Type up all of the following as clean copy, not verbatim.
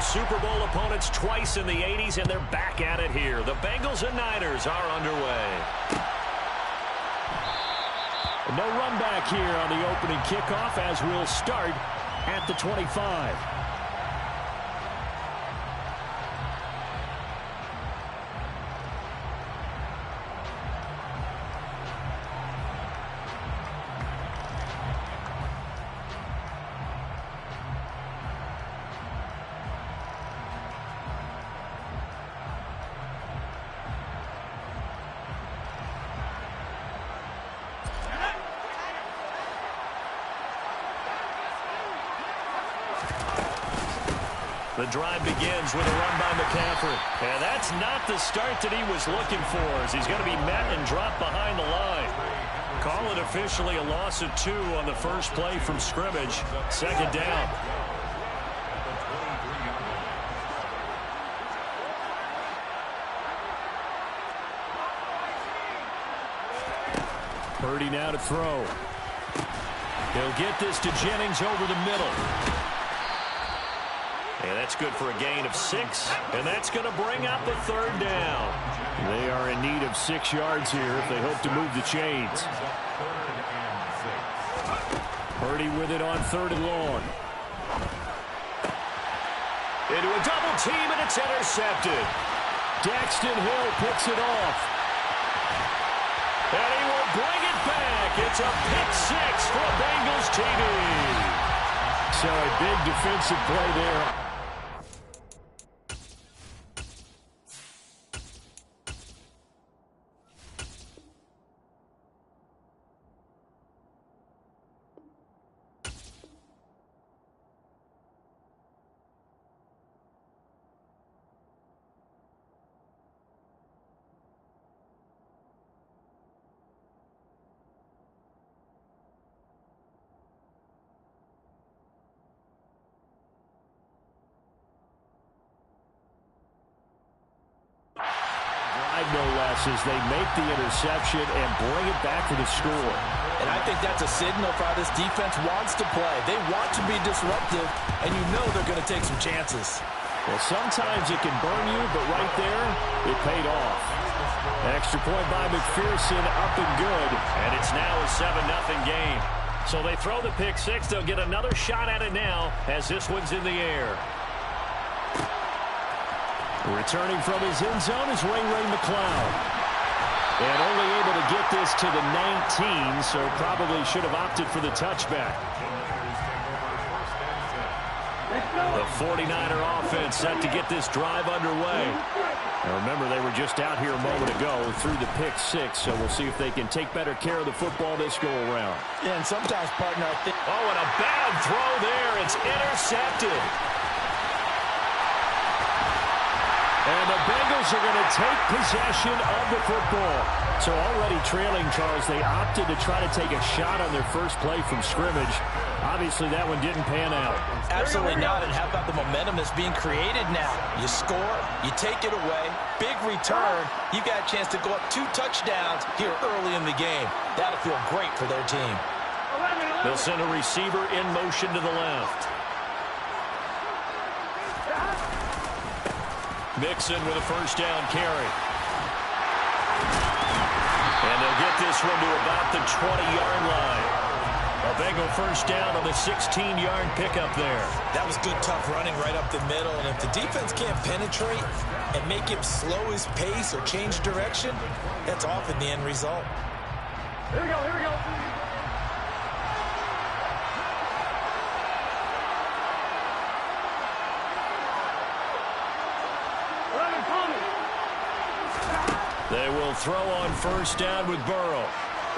Super Bowl opponents twice in the 80s, and they're back at it here. The Bengals and Niners are underway. No run back here on the opening kickoff as we'll start at the 25. The drive begins with a run by McCaffrey. And that's not the start that he was looking for, as he's going to be met and dropped behind the line. Call it officially a loss of 2 on the first play from scrimmage. Second down. Purdy now to throw. He'll get this to Jennings over the middle. And that's good for a gain of 6, and that's going to bring up the third down. They are in need of 6 yards here if they hope to move the chains. Purdy with it on 3rd and long. Into a double team, and it's intercepted. Daxton Hill picks it off. And he will bring it back. It's a pick 6 for a Bengals TD. So a big defensive play there. No less as they make the interception and bring it back for the score. And I think that's a signal for how this defense wants to play. They want to be disruptive, and you know they're going to take some chances. Well, sometimes it can burn you, but right there, it paid off. Extra point by McPherson, up and good. And it's now a 7-0 game. So they throw the pick 6. They'll get another shot at it now as this one's in the air. Returning from his end zone is Ray McCloud. And only able to get this to the 19, so probably should have opted for the touchback. The 49er offense set to get this drive underway. Now remember, they were just out here a moment ago through the pick 6, so we'll see if they can take better care of the football this go-around. Yeah, and sometimes, partner, I think... Oh, and a bad throw there. It's intercepted. And the Bengals are going to take possession of the football. So already trailing, Charles, they opted to try to take a shot on their first play from scrimmage. Obviously, that one didn't pan out. Absolutely not. And how about the momentum that's being created now? You score, you take it away, big return. You've got a chance to go up 2 touchdowns here early in the game. That'll feel great for their team. They'll send a receiver in motion to the left. Mixon with a first down carry. And they'll get this one to about the 20-yard line. A Bengal first down on the 16-yard pickup there. That was good, tough running right up the middle. And if the defense can't penetrate and make him slow his pace or change direction, that's often the end result. Here we go, here we go. They will throw on first down with Burrow.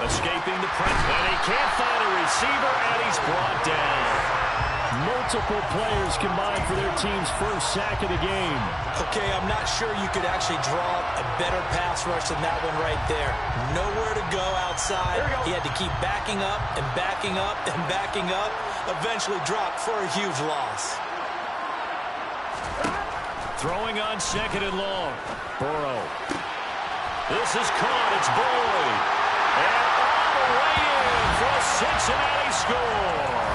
Escaping the press. And he can't find a receiver, and he's brought down. Multiple players combined for their team's first sack of the game. Okay, I'm not sure you could actually draw a better pass rush than that one right there. Nowhere to go outside. He had to keep backing up and backing up and backing up. Eventually dropped for a huge loss. Throwing on 2nd and long. Burrow. This is caught. It's Boyd. And all the way in for a Cincinnati score.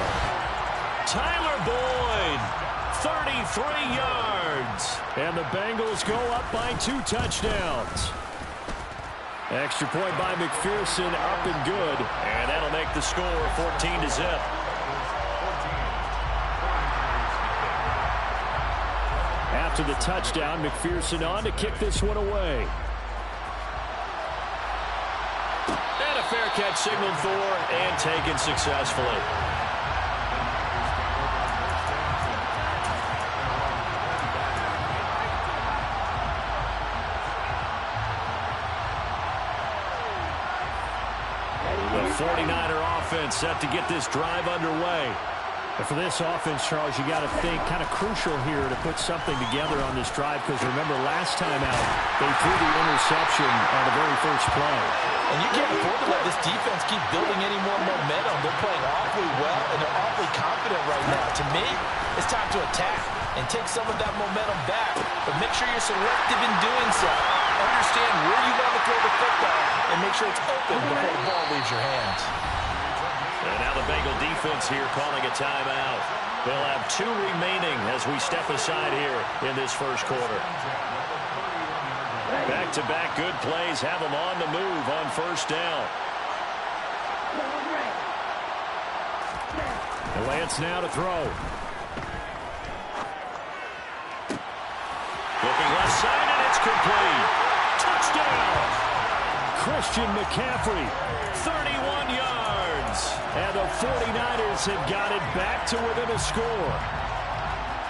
Tyler Boyd, 3 yards. And the Bengals go up by 2 touchdowns. Extra point by McPherson, up and good. And that'll make the score 14-0. After the touchdown, McPherson on to kick this one away. And a fair catch signaled for and taken successfully. The 49er offense set to get this drive underway. And for this offense, Charles, you got to think kind of crucial here to put something together on this drive, because remember last time out they threw the interception on the very first play. And you can't afford to let this defense keep building any more momentum. They're playing awfully well, and they're awfully confident right now. To me, it's time to attack and take some of that momentum back. But make sure you're selective in doing so. Understand where you want to throw the football and make sure it's open before the ball leaves your hands. And now the Bengal defense here calling a timeout. They'll have 2 remaining as we step aside here in this first quarter. Back-to-back good plays have them on the move on first down. And Lance now to throw. Looking left side, and it's complete. Touchdown! Christian McCaffrey, 31 yards. And the 49ers have got it back to within a score.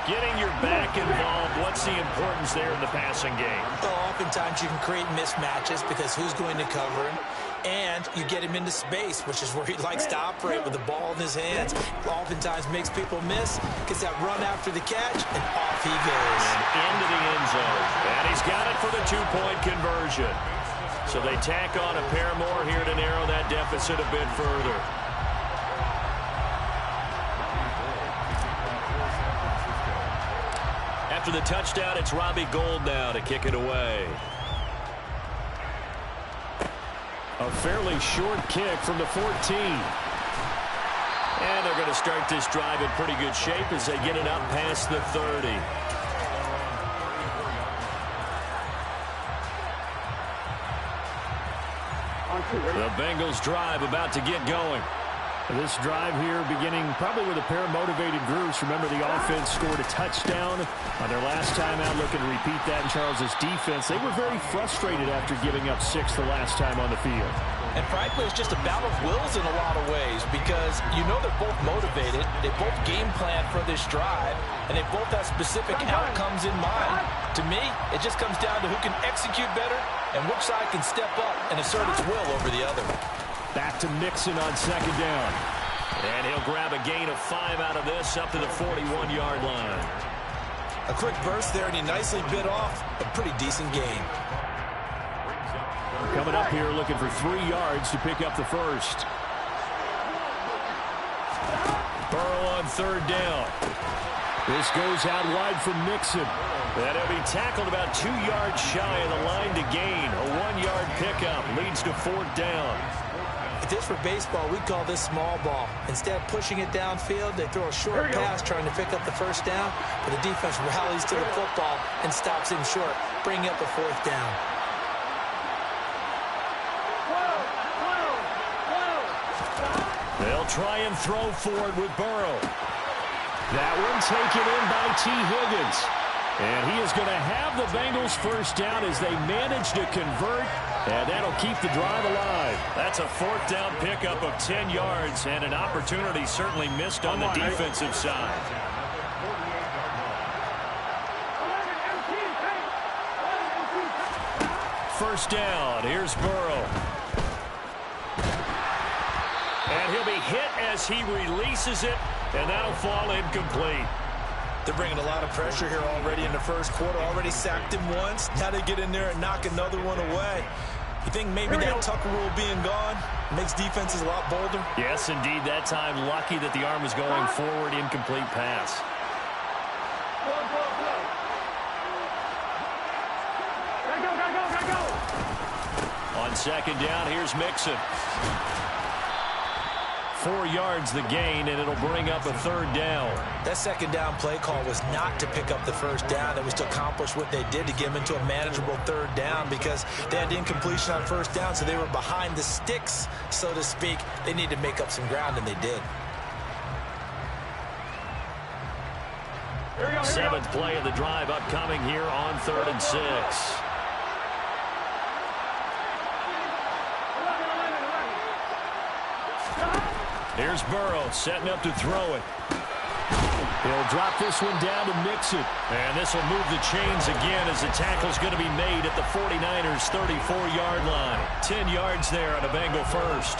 Getting your back involved, what's the importance there in the passing game? Well, oftentimes you can create mismatches because who's going to cover him, and you get him into space, which is where he likes to operate with the ball in his hands. Oftentimes makes people miss, gets that run after the catch, and off he goes. And into the end zone. And he's got it for the 2-point conversion. So they tack on a pair more here to narrow that deficit a bit further. After the touchdown, it's Robbie Gould now to kick it away. A fairly short kick from the 14. And they're going to start this drive in pretty good shape as they get it up past the 30. The Bengals drive about to get going. This drive here beginning probably with a pair of motivated groups. Remember, the offense scored a touchdown on their last time out. Looking to repeat that in Charles's defense. They were very frustrated after giving up 6 the last time on the field. And frankly, it's just a battle of wills in a lot of ways, because you know they're both motivated. They both game plan for this drive, and they both have specific outcomes in mind. To me, it just comes down to who can execute better and which side can step up and assert its will over the other. Back to Mixon on second down. And he'll grab a gain of 5 out of this up to the 41-yard line. A quick burst there, and he nicely bit off a pretty decent gain. Coming up here looking for 3 yards to pick up the first. Burrow on third down. This goes out wide from Mixon. And he'll be tackled about 2 yards shy of the line to gain. A 1-yard pickup leads to 4th down. If this were baseball, we'd call this small ball. Instead of pushing it downfield, they throw a short pass trying to pick up the first down, but the defense rallies to the football and stops him short, bringing up a 4th down. They'll try and throw for it with Burrow. That one taken in by T. Higgins. And he is going to have the Bengals first down as they manage to convert, and that'll keep the drive alive. That's a 4th down pickup of 10 yards, and an opportunity certainly missed on the defensive side. First down, here's Burrow. And he'll be hit as he releases it, and that'll fall incomplete. They're bringing a lot of pressure here already in the first quarter. Already sacked him once. Now they get in there and knock another one away. You think maybe that Tucker rule being gone makes defenses a lot bolder? Yes, indeed. That time, lucky that the arm was going forward. Incomplete pass. On second down, here's Mixon. 4 yards the gain, and it'll bring up a 3rd down. That 2nd down play call was not to pick up the 1st down. It was to accomplish what they did, to get them into a manageable 3rd down, because they had incompletion on 1st down, so they were behind the sticks, so to speak. They needed to make up some ground, and they did. 7th play of the drive upcoming here on 3rd and 6. Here's Burrow setting up to throw it. He'll drop this one down to Mixon. And this will move the chains again as the tackle's going to be made at the 49ers' 34-yard line. 10 yards there on a Bengal first.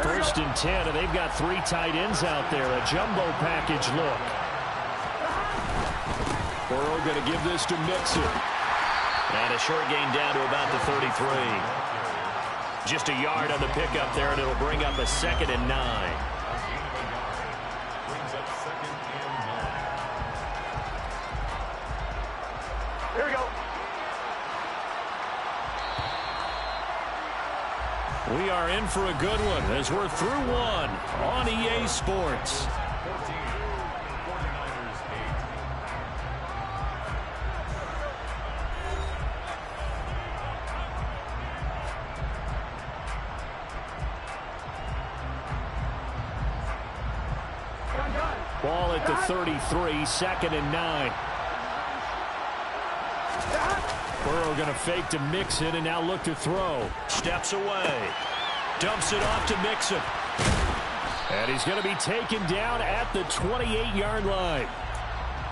1st and 10, and they've got 3 tight ends out there. A jumbo package look. Burrow going to give this to Mixon. And a short gain down to about the 33. Just a yard on the pickup there, and it'll bring up a 2nd and 9. Here we go. We are in for a good one as we're through one on EA Sports. Ball at the 33, 2nd and 9. Burrow going to fake to Mixon and now look to throw. Steps away. Dumps it off to Mixon. And he's going to be taken down at the 28-yard line.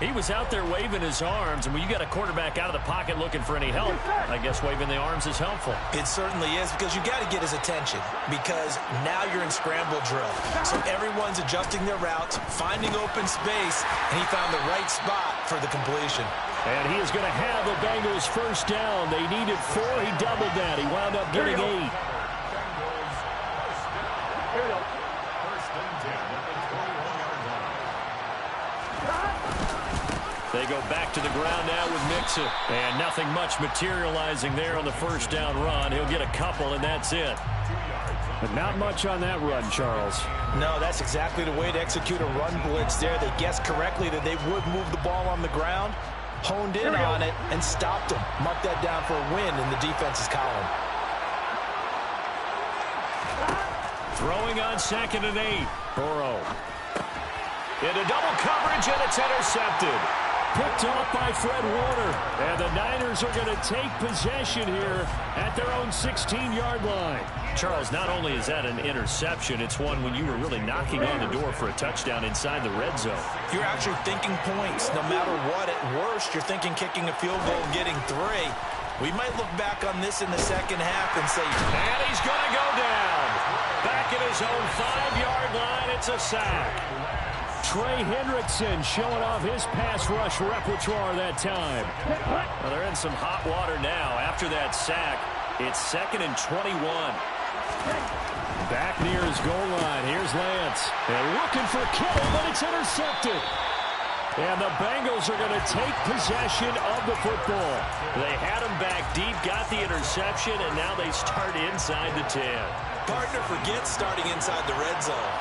He was out there waving his arms, and when you got a quarterback out of the pocket looking for any help, I guess waving the arms is helpful. It certainly is, because you got to get his attention, because now you're in scramble drill. So everyone's adjusting their routes, finding open space, and he found the right spot for the completion. And he is going to have the Bengals first down. They needed 4. He doubled that. He wound up getting 8. Here we go. They go back to the ground now with Mixon. And nothing much materializing there on the first down run. He'll get a couple, and that's it. But not much on that run, Charles. No, that's exactly the way to execute a run blitz there. They guessed correctly that they would move the ball on the ground, honed in on it, and stopped them. Mark that down for a win in the defense's column. Throwing on 2nd and 8. Burrow. Into double coverage, and it's intercepted. Picked off by Fred Warner. And the Niners are going to take possession here at their own 16-yard line. Charles, not only is that an interception, it's one when you were really knocking on the door for a touchdown inside the red zone. You're actually thinking points. No matter what, at worst, you're thinking kicking a field goal and getting 3. We might look back on this in the second half and say, and he's going to go down. Back at his own 5-yard line, it's a sack. Trey Hendrickson showing off his pass rush repertoire that time. Well, they're in some hot water now. After that sack, it's 2nd and 21. Back near his goal line. Here's Lance. And looking for Kittle, but it's intercepted. And the Bengals are going to take possession of the football. They had him back deep, got the interception, and now they start inside the 10. Partner forgets starting inside the red zone.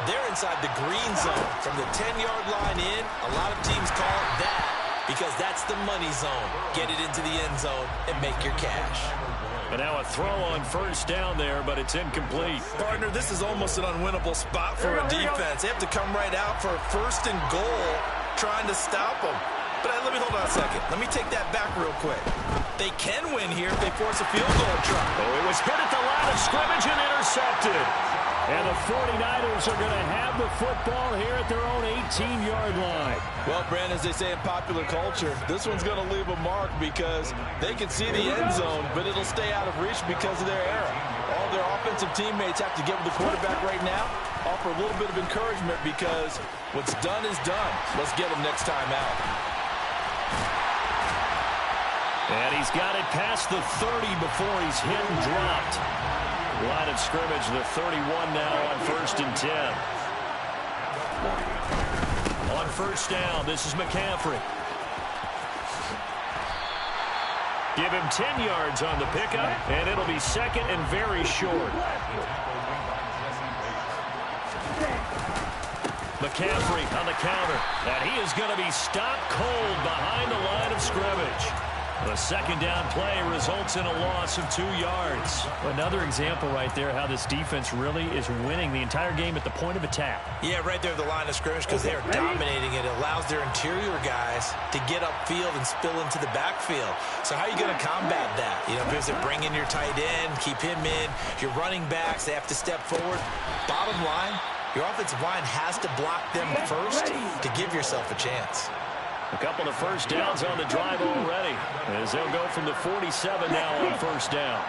They're inside the green zone. From the 10-yard line in, a lot of teams call it that because that's the money zone. Get it into the end zone and make your cash. And now a throw on first down there, but it's incomplete. Partner, this is almost an unwinnable spot for a defense. They have to come right out for a 1st and goal trying to stop them. But let me hold on a second. Let me take that back real quick. They can win here if they force a field goal try. Oh, it was hit at the line of scrimmage and intercepted. And the 49ers are going to have the football here at their own 18-yard line. Well, Brandon, as they say in popular culture, this one's going to leave a mark because they can see the end zone, but it'll stay out of reach because of their error. All their offensive teammates have to get with the quarterback right now, offer a little bit of encouragement because what's done is done. Let's get them next time out. And he's got it past the 30 before he's hit and dropped. Line of scrimmage, the 31 now on 1st and 10. On first down, this is McCaffrey. Give him 10 yards on the pickup, and it'll be 2nd and very short. McCaffrey on the counter. And he is going to be stopped cold behind the line of scrimmage. The second down play results in a loss of 2 yards. Another example right there how this defense really is winning the entire game at the point of attack. Yeah, right there at the line of scrimmage because they are dominating it. It allows their interior guys to get upfield and spill into the backfield. So how are you going to combat that? You know, because they bring in your tight end, keep him in. Your running backs, they have to step forward. Bottom line, your offensive line has to block them first to give yourself a chance. A couple of first downs on the drive already, as they'll go from the 47 now on first down.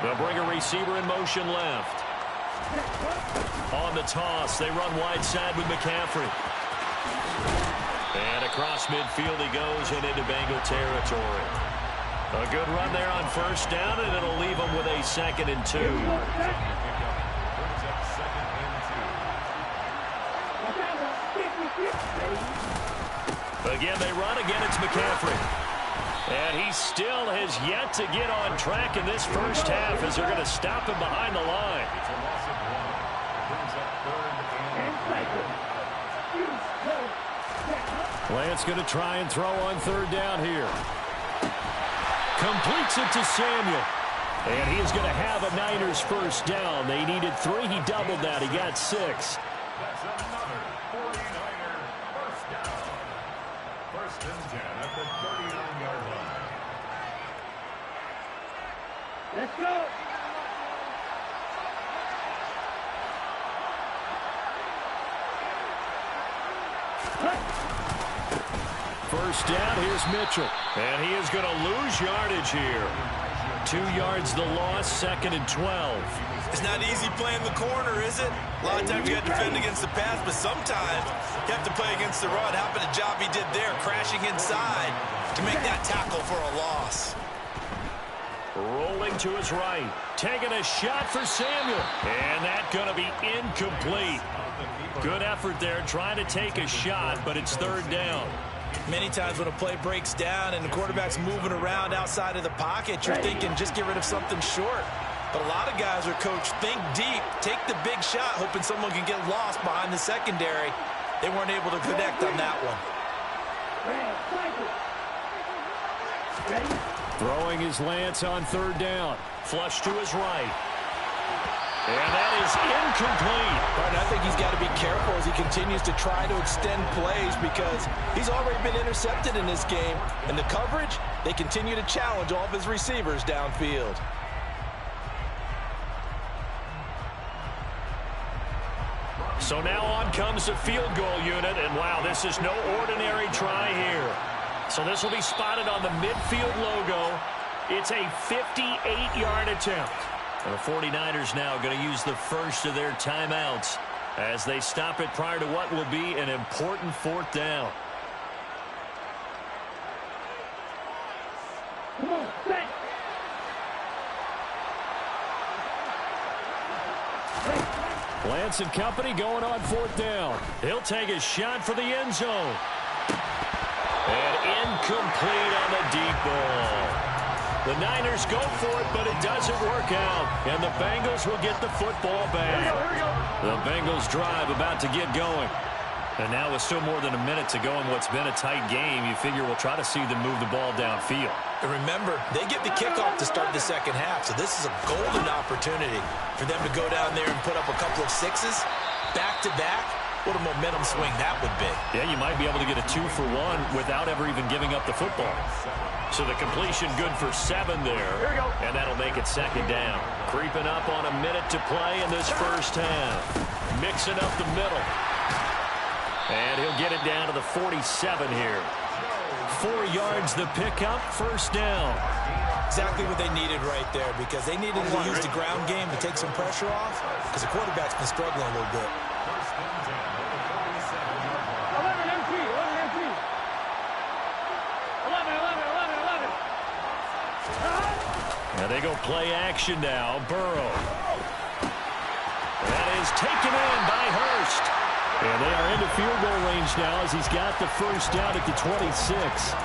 They'll bring a receiver in motion left. On the toss, they run wide side with McCaffrey. And across midfield he goes and into Bengal territory. A good run there on first down, and it'll leave them with a 2nd and 2. Again, they run. Again, it's McCaffrey. And he still has yet to get on track in this first half as they're going to stop him behind the line. Lance going to try and throw on third down here. Completes it to Samuel. And he is going to have a Niners first down. They needed 3. He doubled that. He got 6. That's another 49er first down. First and 10 at the 39-yard line. Let's go. First down, here's Mitchell. And he is going to lose yardage here. 2 yards the loss, 2nd and 12. It's not easy playing the corner, is it? A lot of times you got to defend against the pass, but sometimes you have to play against the run. How about the job he did there, crashing inside to make that tackle for a loss? Rolling to his right. Taking a shot for Samuel. And that's going to be incomplete. Good effort there, trying to take a shot, but it's third down. Many times when a play breaks down and the quarterback's moving around outside of the pocket, you're thinking just get rid of something short. But a lot of guys are coached, think deep, take the big shot, hoping someone can get lost behind the secondary. They weren't able to connect on that one. Throwing his Lance on third down. Flush to his right. And that is incomplete. Right, I think he's got to be careful as he continues to try to extend plays because he's already been intercepted in this game. And the coverage, they continue to challenge all of his receivers downfield. So now on comes the field goal unit. And wow, this is no ordinary try here. So this will be spotted on the midfield logo. It's a 58-yard attempt. And the 49ers now going to use the first of their timeouts as they stop it prior to what will be an important fourth down. Come on, set. Lance and company going on fourth down. He'll take a shot for the end zone. And incomplete on the deep ball. The Niners go for it, but it doesn't work out. And the Bengals will get the football back. Here we go. The Bengals drive about to get going. And now with still more than a minute to go in what's been a tight game, you figure we'll try to see them move the ball downfield. And remember, they get the kickoff to start the second half, so this is a golden opportunity for them to go down there and put up a couple of sixes back-to-back. What a momentum swing that would be. Yeah, you might be able to get a 2-for-1 without ever even giving up the football. So the completion good for 7 there. Here we go. And that'll make it second down. Creeping up on a minute to play in this first half. Mixing up the middle. And he'll get it down to the 47 here. 4 yards the pickup, first down. Exactly what they needed right there because they needed to use the ground game to take some pressure off because the quarterback's been struggling a little bit. 11 MT. 11. And they go play action now. Burrow. That is taken in by Hurst. And they are into field goal range now as he's got the first down at the 26.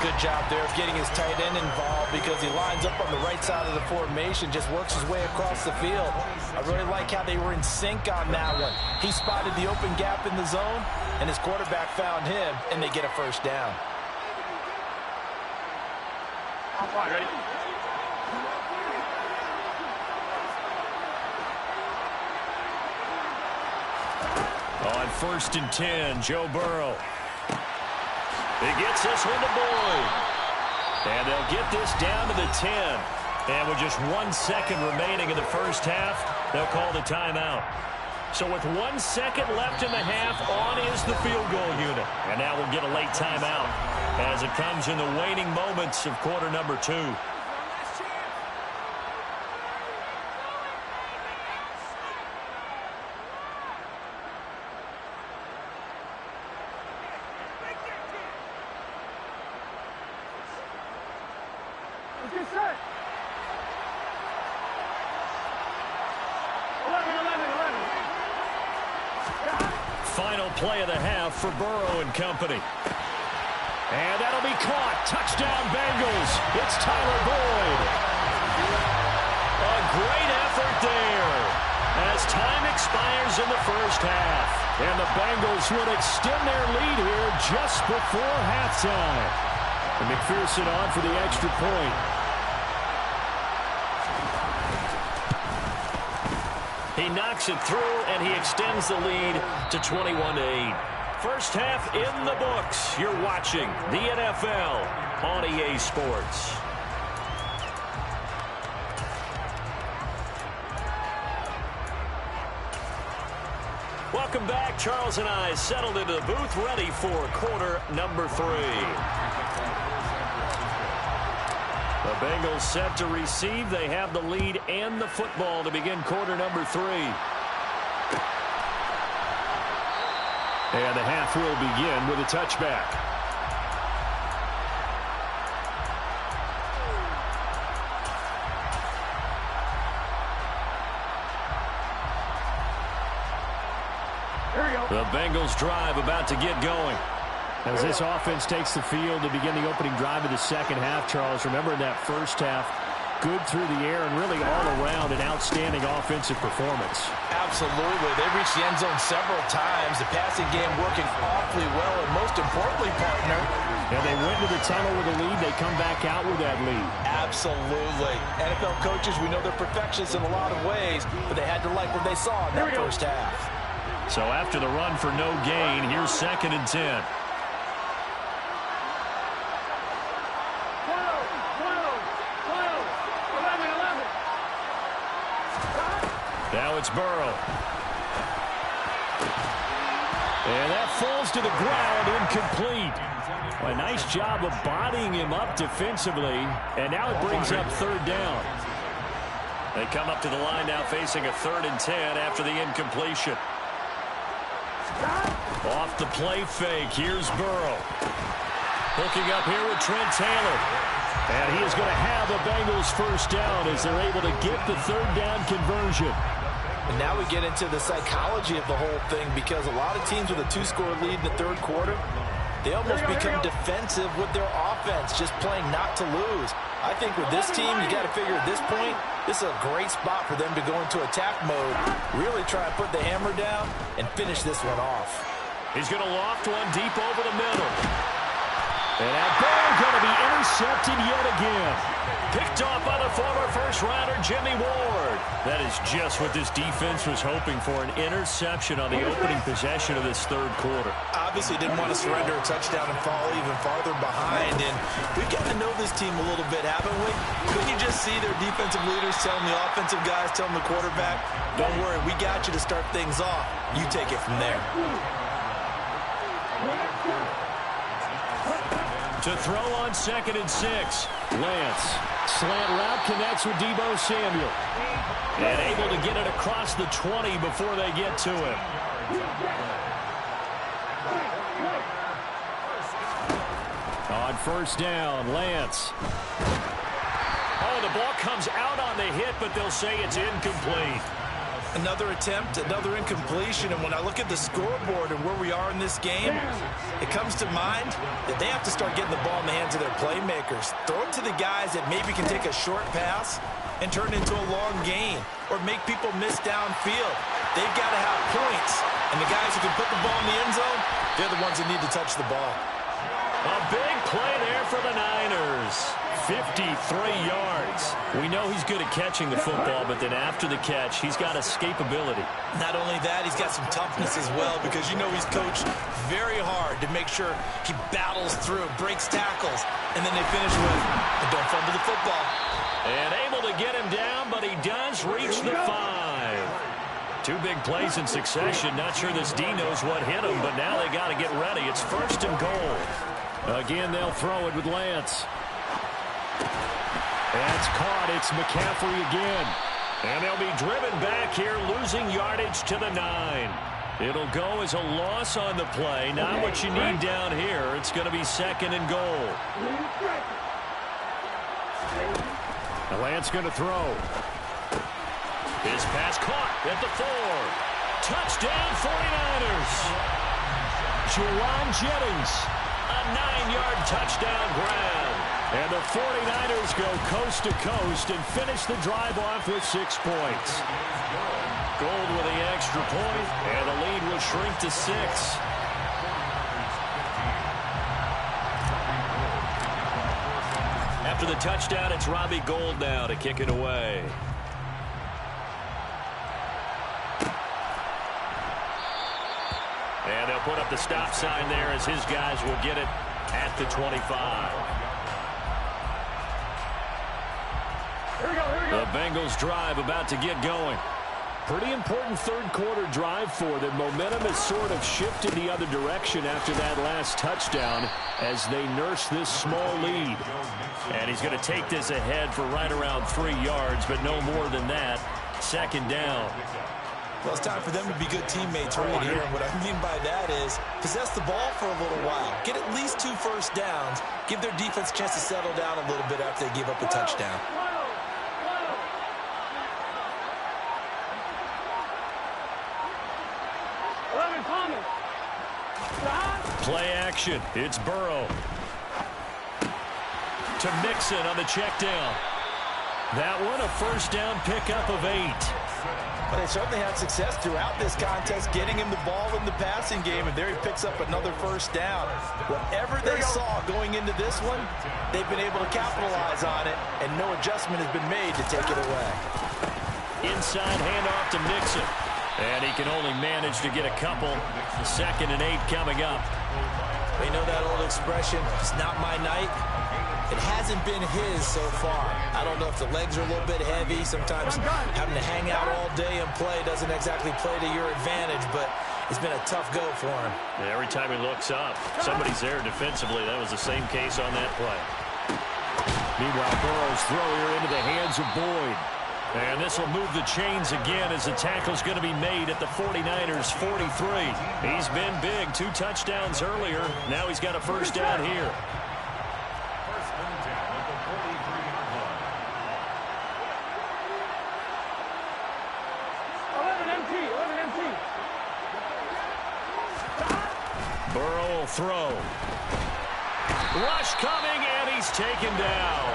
good job there of getting his tight end involved because he lines up on the right side of the formation, just works his way across the field. I really like how they were in sync on that one. He spotted the open gap in the zone, and his quarterback found him, and they get a first down. Ready? On 1st and 10, Joe Burrow. He gets this one to Boyd. And they'll get this down to the 10. And with just 1 second remaining in the first half, they'll call the timeout. So with 1 second left in the half, on is the field goal unit. And now we'll get a late timeout as it comes in the waning moments of quarter number 2. Get set. 11. Final play of the half for Burrow and company. And that'll be caught. Touchdown Bengals. It's Tyler Boyd. A great effort there as time expires in the first half. And the Bengals will extend their lead here just before halftime. And McPherson on for the extra point. He knocks it through, and he extends the lead to 21-8. First half in the books. You're watching the NFL on EA Sports. Welcome back. Charles and I settled into the booth, ready for quarter number 3. The Bengals set to receive. They have the lead and the football to begin quarter number 3. And the half will begin with a touchback. Here we go. The Bengals drive about to get going. As this offense takes the field to begin the opening drive of the second half, Charles, remember in that first half, good through the air and really all around an outstanding offensive performance. Absolutely. They reached the end zone several times. The passing game working awfully well, and most importantly, partner. And they went to the tunnel with a lead. They come back out with that lead. Absolutely. NFL coaches, we know they're perfectionists in a lot of ways, but they had to like what they saw in that first half. So after the run for no gain, here's 2nd and 10. 11. Now it's Burrow. And that falls to the ground, incomplete. A nice job of bodying him up defensively. And now it brings up 3rd down. They come up to the line now facing a 3rd and 10 after the incompletion. Off the play fake, here's Burrow. Hooking up here with Trent Taylor. And he is going to have the Bengals first down as they're able to get the 3rd down conversion. And now we get into the psychology of the whole thing, because a lot of teams with a 2-score lead in the 3rd quarter, they almost become defensive with their offense, just playing not to lose. I think with this team, you got to figure at this point, this is a great spot for them to go into attack mode, really try to put the hammer down and finish this one off. He's going to loft one deep over the middle. And that ball going to be intercepted yet again. Picked off by the former first-rounder Jimmy Ward. That is just what this defense was hoping for, an interception on the opening possession of this 3rd quarter. Obviously didn't want to surrender a touchdown and fall even farther behind. And we've got to know this team a little bit, haven't we? Couldn't you just see their defensive leaders telling the offensive guys, telling the quarterback, don't worry, we got you to start things off. You take it from there. To throw on 2nd and 6. Lance. Slant route connects with Deebo Samuel. And able to get it across the 20 before they get to him. On 1st down, Lance. Oh, the ball comes out on the hit, but they'll say it's incomplete. Another attempt, another incompletion, and when I look at the scoreboard and where we are in this game, it comes to mind that they have to start getting the ball in the hands of their playmakers. Throw it to the guys that maybe can take a short pass and turn it into a long gain or make people miss downfield. They've got to have points, and the guys who can put the ball in the end zone, they're the ones that need to touch the ball. A big play there for the Niners. 53 yards. We know he's good at catching the football, but then after the catch, he's got escapability. Not only that, he's got some toughness as well, because you know he's coached very hard to make sure he battles through, breaks tackles, and then they finish with, don't fumble the football. And able to get him down, but he does reach the 5. Two big plays in succession. Not sure this D knows what hit him, but now they got to get ready. It's 1st and goal. Again, they'll throw it with Lance. That's caught. It's McCaffrey again. And they'll be driven back here, losing yardage to the 9. It'll go as a loss on the play. Not what you need down here. It's going to be 2nd and goal. Lance going to throw. His pass caught at the 4. Touchdown 49ers. Juwan Jennings. A 9-yard touchdown grab. And the 49ers go coast to coast and finish the drive off with 6 points. Gold with the extra point, and the lead will shrink to 6. After the touchdown, it's Robbie Gould now to kick it away. And they'll put up the stop sign there as his guys will get it at the 25. The Bengals drive about to get going. Pretty important third-quarter drive for them. Momentum has sort of shifted the other direction after that last touchdown as they nurse this small lead. And he's going to take this ahead for right around 3 yards, but no more than that. 2nd down. Well, it's time for them to be good teammates right here. And what I mean by that is possess the ball for a little while. Get at least 2 first downs. Give their defense a chance to settle down a little bit after they give up a touchdown. Play action. It's Burrow. To Mixon on the check down. That one a first down pickup of 8. But they certainly had success throughout this contest, getting him the ball in the passing game, and there he picks up another first down. Whatever they saw going into this one, they've been able to capitalize on it, and no adjustment has been made to take it away. Inside handoff to Mixon. And he can only manage to get a couple. 2nd and 8 coming up. They know that old expression, it's not my night. It hasn't been his so far. I don't know if the legs are a little bit heavy. Sometimes having to hang out all day and play doesn't exactly play to your advantage, but it's been a tough go for him. Yeah, every time he looks up, somebody's there defensively. That was the same case on that play. Meanwhile, Burrow's throw here into the hands of Boyd. And this will move the chains again as the tackle's going to be made at the 49ers 43. He's been big. 2 touchdowns earlier. Now he's got a first down here. 1st and 10 at the 43-yard line. 11 MT. Burrow will throw. Rush coming, and he's taken down.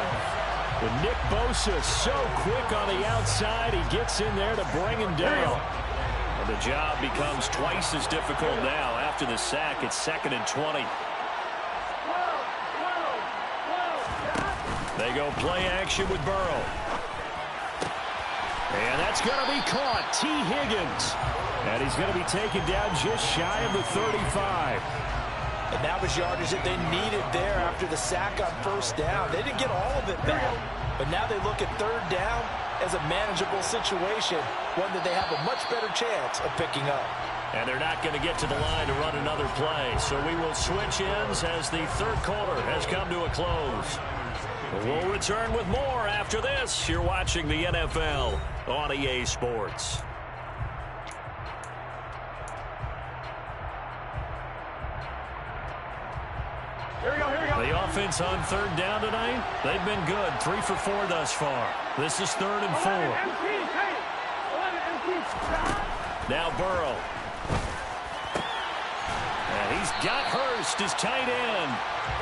But Nick Bosa so quick on the outside, he gets in there to bring him down. And the job becomes twice as difficult now. After the sack, it's 2nd and 20. They go play action with Burrow. And that's going to be caught. T. Higgins. And he's going to be taken down just shy of the 35. And that was yardage that they needed there after the sack on first down. They didn't get all of it back, but now they look at 3rd down as a manageable situation, one that they have a much better chance of picking up. And they're not going to get to the line to run another play, so we will switch ends as the 3rd quarter has come to a close. We'll return with more after this. You're watching the NFL on EA Sports. The offense on 3rd down tonight, they've been good. 3 for 4 thus far. This is 3rd and 4. Now Burrow. And he's got Hurst as tight end.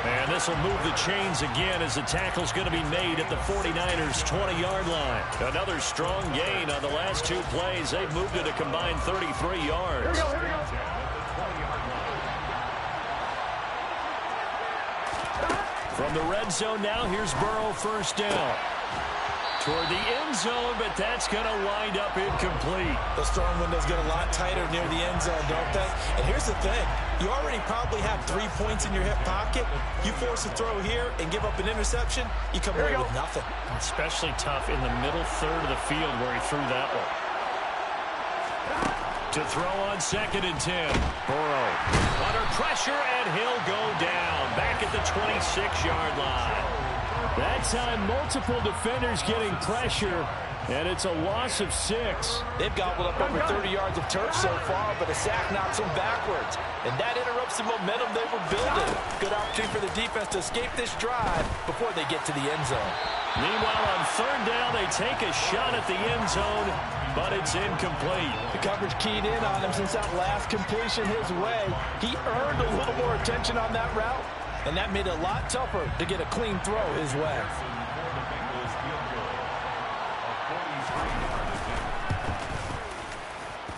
And this will move the chains again as the tackle's going to be made at the 49ers' 20-yard line. Another strong gain on the last two plays. They've moved it a combined 33 yards. Here we go. From the red zone now, here's Burrow first down. Toward the end zone, but that's going to wind up incomplete. Those throwing windows get a lot tighter near the end zone, don't they? And here's the thing. You already probably have 3 points in your hip pocket. You force a throw here and give up an interception, you come away with nothing. Especially tough in the middle third of the field where he threw that one. To throw on 2nd and 10. Burrow under pressure, and he'll go down. Back at the 26-yard line. That time, multiple defenders getting pressure, and it's a loss of 6. They've gobbled up over 30 yards of turf so far, but a sack knocks them backwards. And that interrupts the momentum they were building. Good opportunity for the defense to escape this drive before they get to the end zone. Meanwhile, on 3rd down, they take a shot at the end zone, but it's incomplete. The coverage keyed in on him since that last completion his way. He earned a little more attention on that route, and that made it a lot tougher to get a clean throw his way.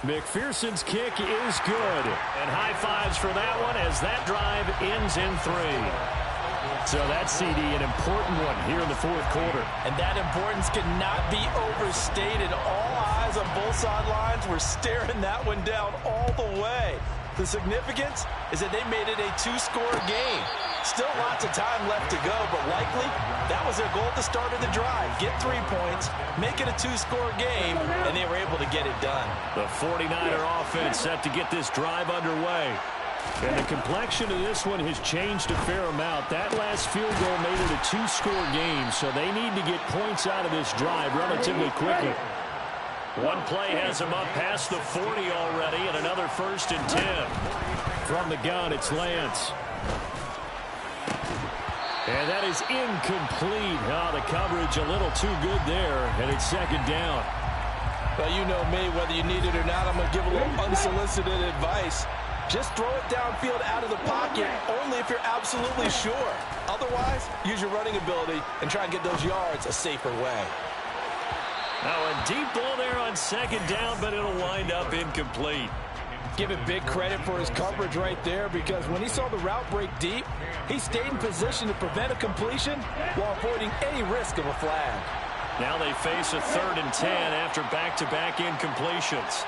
McPherson's kick is good. And high fives for that one as that drive ends in 3. So that CD, an important one here in the 4th quarter. And that importance cannot be overstated. All eyes on both sidelines were staring that one down all the way. The significance is that they made it a 2-score game. Still lots of time left to go, but likely that was their goal at the start of the drive. Get 3 points, make it a 2-score game, and they were able to get it done. The 49er offense set to get this drive underway. And the complexion of this one has changed a fair amount. That last field goal made it a 2-score game, so they need to get points out of this drive relatively quickly. One play has them up past the 40 already, and another 1st and 10. From the gun, it's Lance. And that is incomplete. Oh, the coverage a little too good there, and it's 2nd down. Well, you know me, whether you need it or not, I'm going to give a little unsolicited advice. Just throw it downfield out of the pocket, only if you're absolutely sure. Otherwise, use your running ability and try and get those yards a safer way. Now a deep ball there on 2nd down, but it'll wind up incomplete. Give it big credit for his coverage right there, because when he saw the route break deep, he stayed in position to prevent a completion while avoiding any risk of a flag. Now they face a 3rd and 10 after back-to-back incompletions.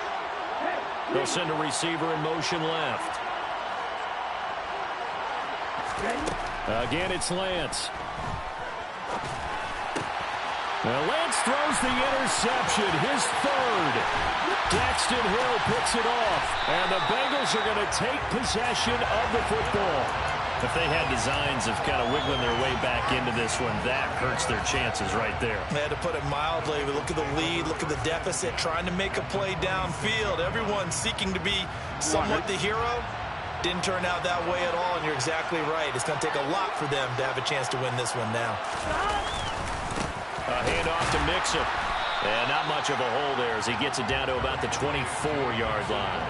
They'll send a receiver in motion left. Again, it's Lance. Well, Lance throws the interception, his 3rd. Daxton Hill picks it off, and the Bengals are going to take possession of the football. If they had designs of kind of wiggling their way back into this one, that hurts their chances right there. They had to put it mildly. Look at the lead, look at the deficit, trying to make a play downfield. Everyone seeking to be somewhat the hero. Didn't turn out that way at all, and you're exactly right. It's going to take a lot for them to have a chance to win this one now. A handoff to Mixon. And not much of a hole there as he gets it down to about the 24-yard line.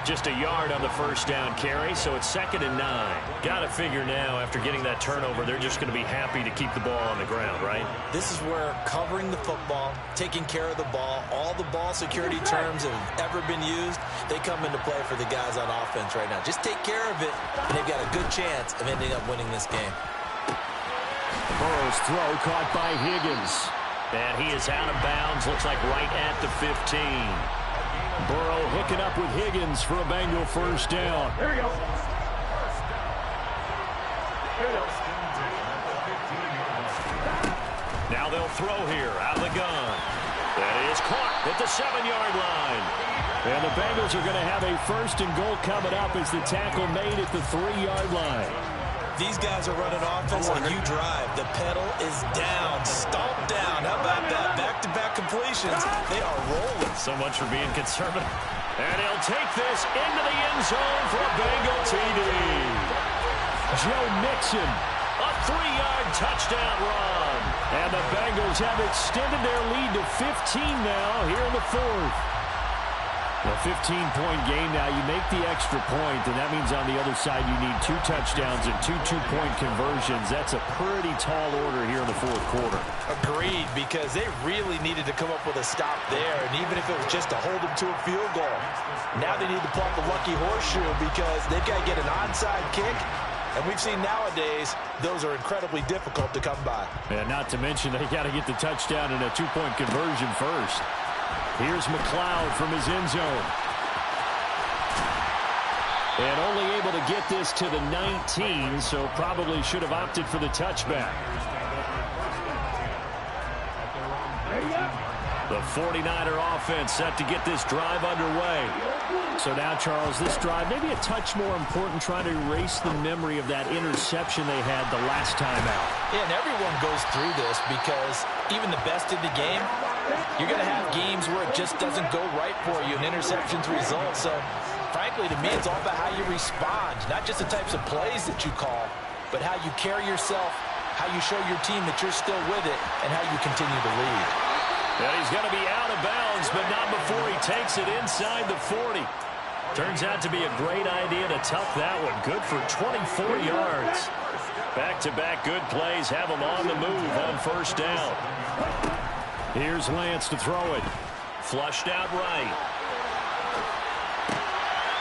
Just a yard on the 1st down carry, so it's 2nd and 9. Got to figure now, after getting that turnover, they're just going to be happy to keep the ball on the ground, right? This is where covering the football, taking care of the ball, all the ball security terms that have ever been used, they come into play for the guys on offense right now. Just take care of it, and they've got a good chance of ending up winning this game. Burrow's throw caught by Higgins. And he is out of bounds, looks like right at the 15. Burrow hooking up with Higgins for a Bengal 1st down. Here we go. Now they'll throw here out of the gun. That is caught at the 7-yard line. And the Bengals are going to have a 1st and goal coming up as the tackle made at the 3-yard line. These guys are running offense like you drive. The pedal is down, stomp down. How about that? Back-to-back completions. They are rolling. So much for being conservative. And he'll take this into the end zone for a Bengal TD. Joe Mixon, a 3-yard touchdown run. And the Bengals have extended their lead to 15 now here in the fourth. A 15-point game now. You make the extra point, and that means on the other side you need 2 touchdowns and 2 two-point conversions. That's a pretty tall order here in the fourth quarter. Agreed, because they really needed to come up with a stop there, and even if it was just to hold them to a field goal. Now they need to pull out the lucky horseshoe because they've got to get an onside kick. And we've seen nowadays, those are incredibly difficult to come by. And not to mention, they got to get the touchdown and a 2-point conversion first. Here's McLeod from his end zone. And only able to get this to the 19, so probably should have opted for the touchback. The 49er offense set to get this drive underway. So now, Charles, this drive maybe a touch more important, trying to erase the memory of that interception they had the last time out. Yeah, and everyone goes through this because even the best in the game, you're going to have games where it just doesn't go right for you, and interceptions result. So, frankly, to me, it's all about how you respond, not just the types of plays that you call, but how you carry yourself, how you show your team that you're still with it, and how you continue to lead. And he's going to be out of bounds, but not before he takes it inside the 40. Turns out to be a great idea to tuck that one. Good for 24 yards. Back-to-back good plays have him on the move on first down. Here's Lance to throw it. Flushed out right.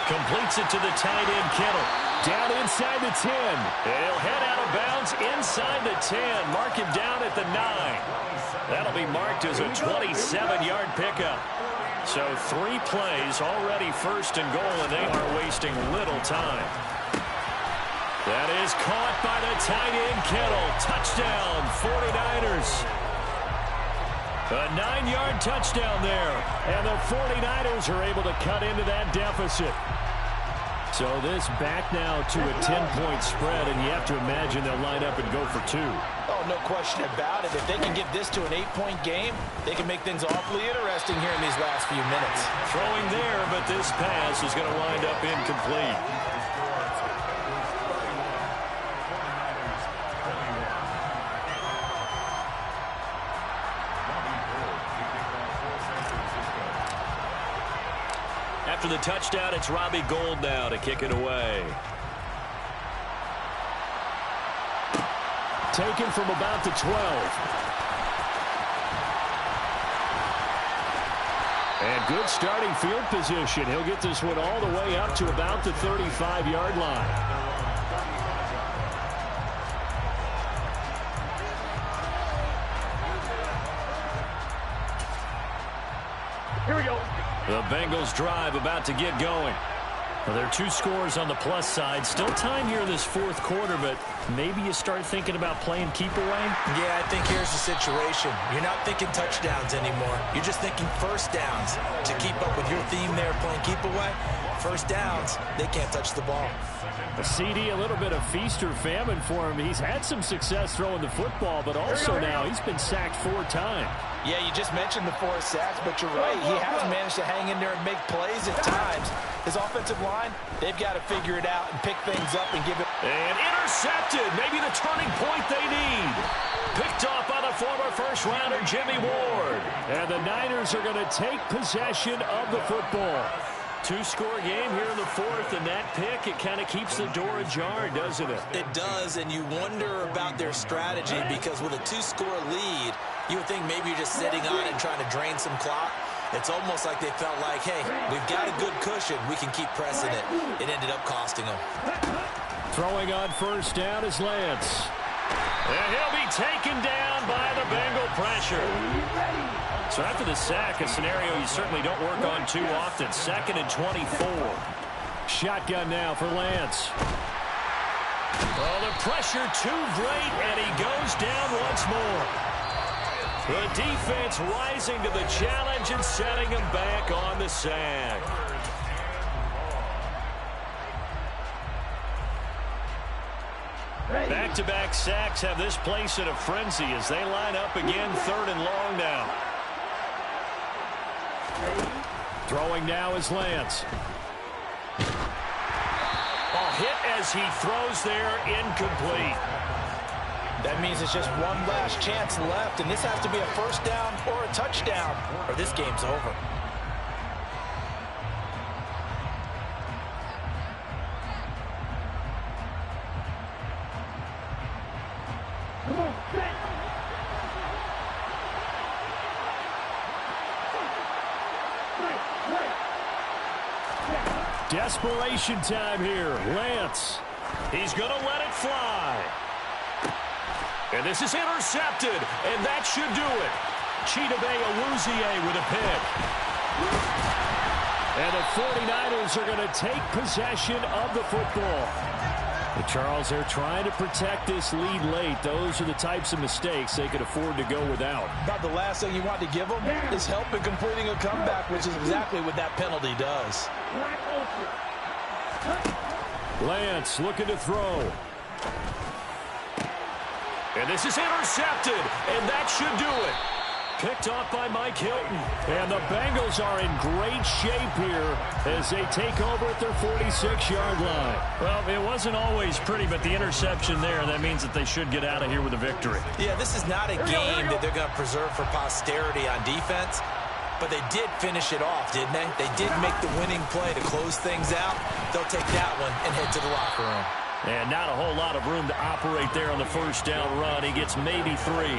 Completes it to the tight end, Kittle. Down inside the 10. He'll head out of bounds inside the 10. Mark him down at the 9. That'll be marked as a 27-yard pickup. So 3 plays already first and goal, and they are wasting little time. That is caught by the tight end, Kittle. Touchdown, 49ers. A 9-yard touchdown there. And the 49ers are able to cut into that deficit. So this back now to a 10-point spread, and you have to imagine they'll line up and go for 2. Oh, no question about it. If they can get this to an 8-point game, they can make things awfully interesting here in these last few minutes. Throwing there, but this pass is going to wind up incomplete. After the touchdown, it's Robbie Gould now to kick it away. Taken from about the 12. And good starting field position. He'll get this one all the way up to about the 35-yard line. Here we go. The Bengals drive about to get going. Well, there are 2 scores on the plus side. Still time here in this fourth quarter, but maybe you start thinking about playing keep away? Yeah, I think here's the situation. You're not thinking touchdowns anymore. You're just thinking first downs. To keep up with your theme there, playing keep away, first downs, they can't touch the ball. A CD, a little bit of feast or famine for him. He's had some success throwing the football, but also now he's been sacked 4 times. Yeah, you just mentioned the 4 sacks, but you're right. He has managed to hang in there and make plays at times. His offensive line, they've got to figure it out and pick things up and give it. And intercepted. Maybe the turning point they need. Picked off by the former first-rounder Jimmy Ward. And the Niners are going to take possession of the football. 2-score game here in the fourth, and that pick, it kind of keeps the door ajar, doesn't it? It does, and you wonder about their strategy because with a 2-score lead, you would think maybe you're just sitting on it and trying to drain some clock. It's almost like they felt like, hey, we've got a good cushion. We can keep pressing it. It ended up costing them. Throwing on first down is Lance. And he'll be taken down by the Bengal pressure. So after the sack, a scenario you certainly don't work on too often. 2nd and 24. Shotgun now for Lance. Oh, the pressure too great, and he goes down once more. The defense rising to the challenge and setting him back on the sack. Back-to-back sacks have this place in a frenzy as they line up again 3rd and long now. Throwing now is Lance. Ball hit as he throws there, incomplete. That means it's just one last chance left, and this has to be a first down or a touchdown, or this game's over. Desperation time here. Lance. He's going to let it fly. And this is intercepted, and that should do it. Chidobe Awuzie with a pick. And the 49ers are going to take possession of the football. And Charles, they're trying to protect this lead late. Those are the types of mistakes they could afford to go without. About the last thing you want to give them is help in completing a comeback, which is exactly what that penalty does. Lance looking to throw. And this is intercepted, and that should do it. Picked off by Mike Hilton. And the Bengals are in great shape here as they take over at their 46-yard line. Well, it wasn't always pretty, but the interception there, that means that they should get out of here with a victory. Yeah, this is not a game that they're going to preserve for posterity on defense, but they did finish it off, didn't they? They did make the winning play to close things out. They'll take that one and head to the locker room. And not a whole lot of room to operate there on the first down run. He gets maybe 3.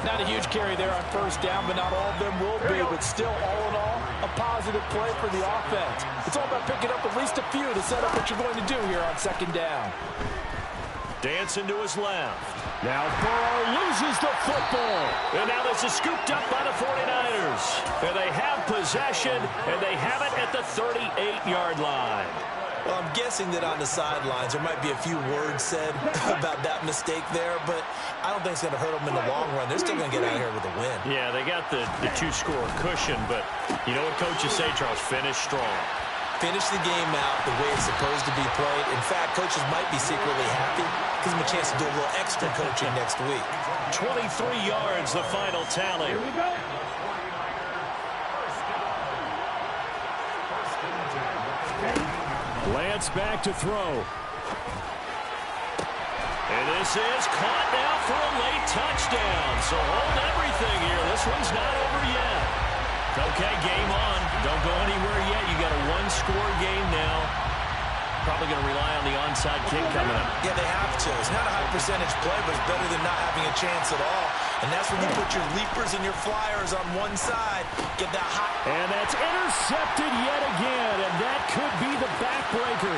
Not a huge carry there on first down, but not all of them will be. But still, all in all, a positive play for the offense. It's all about picking up at least a few to set up what you're going to do here on second down. Dancing to his left. Now Burrow loses the football. And now this is scooped up by the 49ers. And they have possession, and they have it at the 38-yard line. Well, I'm guessing that on the sidelines there might be a few words said about that mistake there, but I don't think it's going to hurt them in the long run. They're still going to get out of here with a win. Yeah, they got the two-score cushion, but you know what coaches say, Charles? Finish strong. Finish the game out the way it's supposed to be played. In fact, coaches might be secretly happy. Gives them a chance to do a little extra coaching next week. 23 yards, the final tally. Here we go. Lance back to throw. And this is caught now for a late touchdown. So hold everything here. This one's not over yet. Okay, game on. Don't go anywhere yet. You got a one-score game now. Probably going to rely on the onside kick coming up. Yeah, they have to. It's not a high-percentage play, but it's better than not having a chance at all. And that's when you put your leapers and your flyers on one side. Get that hot. And that's intercepted yet again, and that could be the backbreaker.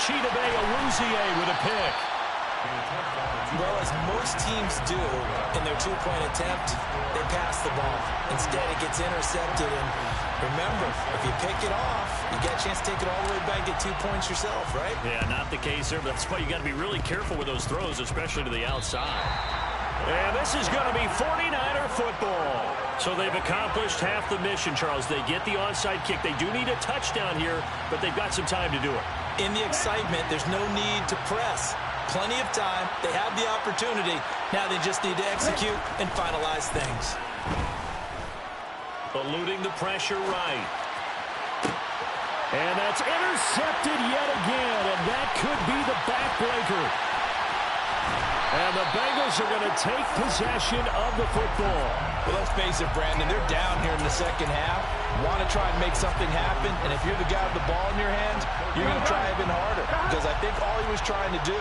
Chidobe Awuzie with a pick. Well, as most teams do in their two-point attempt, they pass the ball. Instead, it gets intercepted. And remember, if you pick it off, you get a chance to take it all the way back, get 2 points yourself, right? Yeah, not the case there, but that's why you got to be really careful with those throws, especially to the outside. And this is going to be 49er football. So they've accomplished half the mission, Charles. They get the onside kick. They do need a touchdown here, but they've got some time to do it. In the excitement, there's no need to press. Plenty of time. They have the opportunity. Now they just need to execute and finalize things. Eluding the pressure right. And that's intercepted yet again, and that could be the backbreaker. And the Bengals are going to take possession of the football. Well, let's face it, Brandon, they're down here in the second half. Want to try and make something happen, and if you're the guy with the ball in your hands, you're going to try even harder. Because I think all he was trying to do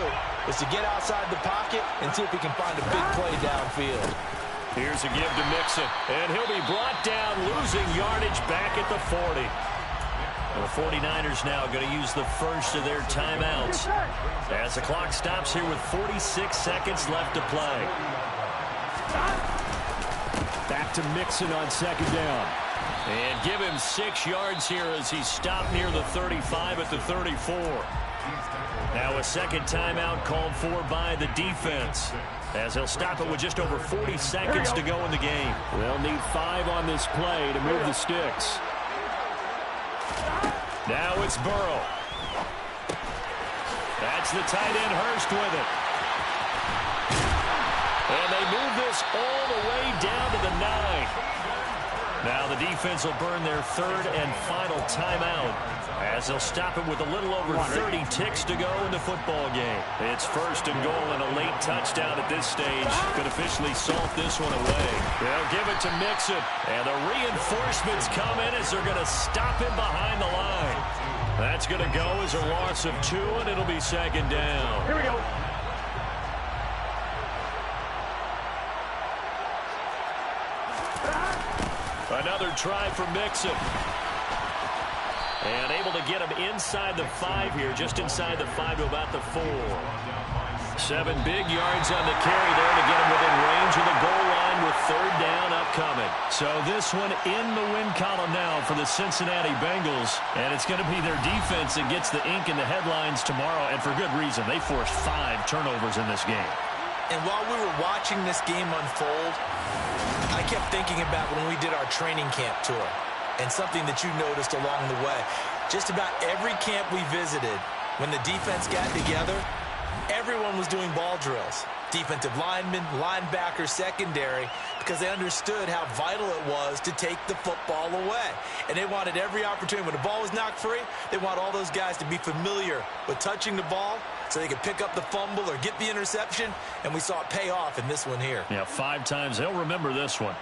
was to get outside the pocket and see if he can find a big play downfield. Here's a give to Mixon, and he'll be brought down, losing yardage back at the 40. The 49ers now going to use the first of their timeouts as the clock stops here with 46 seconds left to play. Back to Mixon on second down. And give him 6 yards here as he stopped near the 35 at the 34. Now a second timeout called for by the defense as he'll stop it with just over 40 seconds to go in the game. They'll need 5 on this play to move the sticks. Now it's Burrow. That's the tight end Hurst with it. And they move this all the way down to the 9. Now the defense will burn their third and final timeout as they'll stop it with a little over 30 ticks to go in the football game. It's first and goal and a late touchdown at this stage could officially salt this one away. They'll give it to Mixon, and the reinforcements come in as they're going to stop him behind the line. That's going to go as a loss of 2, and it'll be second down. Here we go. Another try for Mixon. And able to get him inside the 5 here, just inside the 5 to about the 4. 7 big yards on the carry there to get him within range of the goal line with third down upcoming. So this one in the win column now for the Cincinnati Bengals. And it's going to be their defense that gets the ink in the headlines tomorrow, and for good reason. They forced 5 turnovers in this game. And while we were watching this game unfold, I kept thinking about when we did our training camp tour and something that you noticed along the way. Just about every camp we visited, when the defense got together, everyone was doing ball drills. Defensive linemen, linebackers, secondary, because they understood how vital it was to take the football away. And they wanted every opportunity. When the ball was knocked free, they want all those guys to be familiar with touching the ball so they could pick up the fumble or get the interception, and we saw it pay off in this one here. Yeah, 5 times. They'll remember this one.